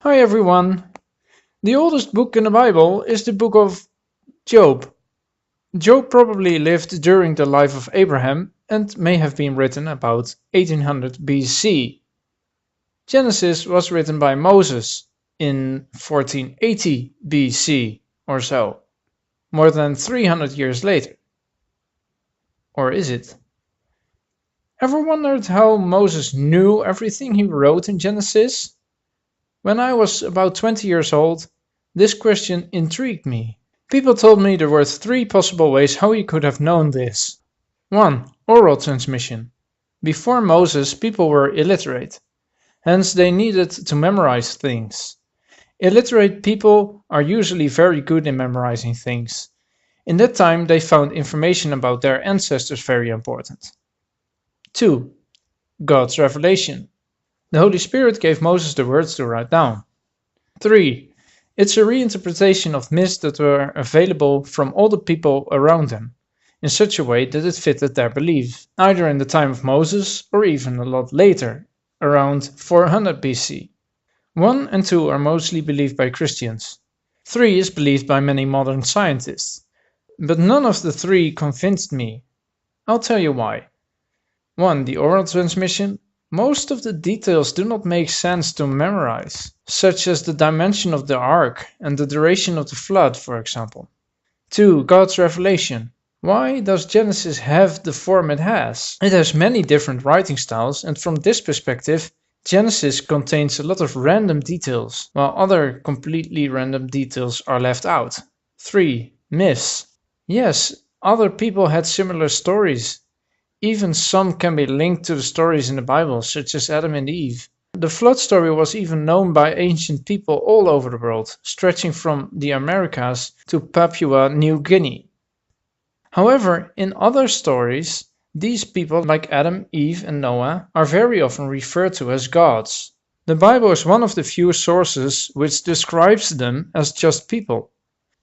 Hi everyone! The oldest book in the Bible is the book of Job. Job probably lived during the life of Abraham and may have been written about 1800 BC. Genesis was written by Moses in 1480 BC or so, more than 300 years later. Or is it? Ever wondered how Moses knew everything he wrote in Genesis? When I was about 20 years old, this question intrigued me. People told me there were three possible ways how he could have known this. 1. Oral transmission. Before Moses, people were illiterate. Hence, they needed to memorize things. Illiterate people are usually very good in memorizing things. In that time, they found information about their ancestors very important. 2. God's revelation. The Holy Spirit gave Moses the words to write down. 3. It's a reinterpretation of myths that were available from all the people around them, in such a way that it fitted their beliefs, either in the time of Moses or even a lot later, around 400 BC. 1 and 2 are mostly believed by Christians. 3 is believed by many modern scientists. But none of the three convinced me. I'll tell you why. 1. The oral transmission. Most of the details do not make sense to memorize, such as the dimension of the ark and the duration of the flood, for example. 2. God's revelation. Why does Genesis have the form it has? It has many different writing styles, and from this perspective, Genesis contains a lot of random details, while other completely random details are left out. 3. Myths. Yes, other people had similar stories. Even some can be linked to the stories in the Bible, such as Adam and Eve. The flood story was even known by ancient people all over the world, stretching from the Americas to Papua New Guinea. However, in other stories, these people, like Adam, Eve, and Noah, are very often referred to as gods. The Bible is one of the few sources which describes them as just people,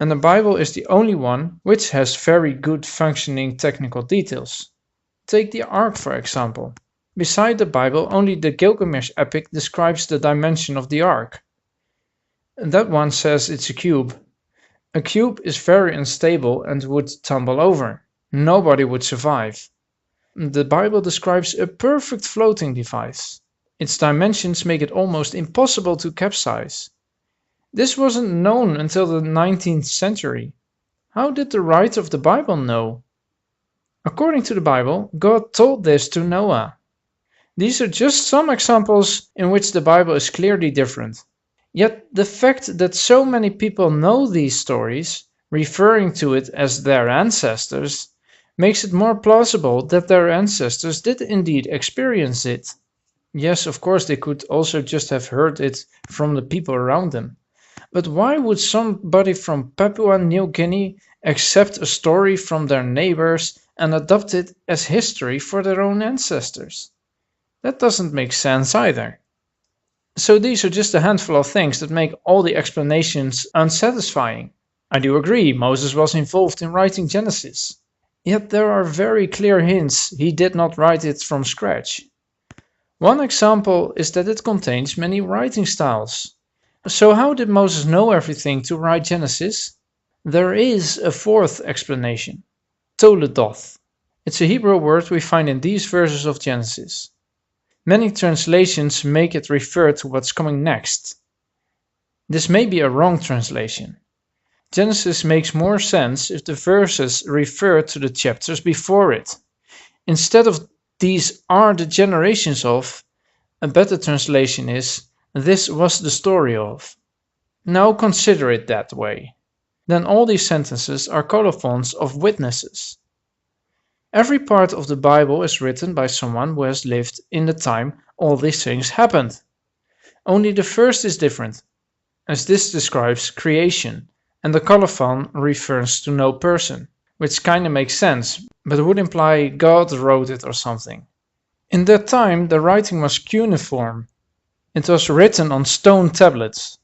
and the Bible is the only one which has very good functioning technical details. Take the Ark, for example. Beside the Bible, only the Gilgamesh epic describes the dimension of the Ark. That one says it's a cube. A cube is very unstable and would tumble over. Nobody would survive. The Bible describes a perfect floating device. Its dimensions make it almost impossible to capsize. This wasn't known until the 19th century. How did the writer of the Bible know? According to the Bible, God told this to Noah. These are just some examples in which the Bible is clearly different. Yet the fact that so many people know these stories, referring to it as their ancestors, makes it more plausible that their ancestors did indeed experience it. Yes, of course, they could also just have heard it from the people around them. But why would somebody from Papua New Guinea accept a story from their neighbors and adopt it as history for their own ancestors? That doesn't make sense either. So these are just a handful of things that make all the explanations unsatisfying. I do agree, Moses was involved in writing Genesis. Yet there are very clear hints he did not write it from scratch. One example is that it contains many writing styles. So how did Moses know everything to write Genesis? There is a fourth explanation. Toledoth. It's a Hebrew word we find in these verses of Genesis. Many translations make it refer to what's coming next. This may be a wrong translation. Genesis makes more sense if the verses refer to the chapters before it. Instead of these are the generations of, a better translation is this was the story of. Now consider it that way. Then all these sentences are colophons of witnesses. Every part of the Bible is written by someone who has lived in the time all these things happened. Only the first is different, as this describes creation, and the colophon refers to no person, which kinda makes sense, but would imply God wrote it or something. In that time the writing was cuneiform. It was written on stone tablets.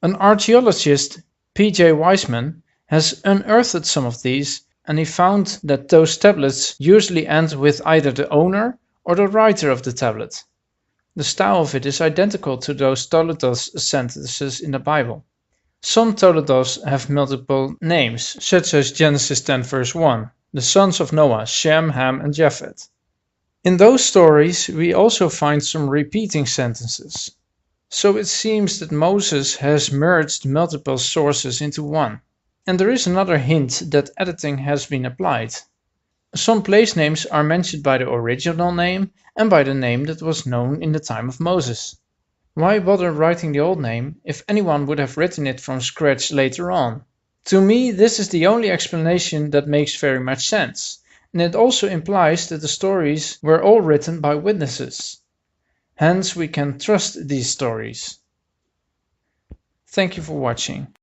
An archaeologist, P.J. Weisman, has unearthed some of these, and he found that those tablets usually end with either the owner or the writer of the tablet. The style of it is identical to those Toledos sentences in the Bible. Some Toledos have multiple names, such as Genesis 10 verse 1, the sons of Noah, Shem, Ham, and Japheth. In those stories, we also find some repeating sentences. So it seems that Moses has merged multiple sources into one. And there is another hint that editing has been applied. Some place names are mentioned by the original name and by the name that was known in the time of Moses. Why bother writing the old name if anyone would have written it from scratch later on? To me, this is the only explanation that makes very much sense, and it also implies that the stories were all written by witnesses. Hence, we can trust these stories. Thank you for watching.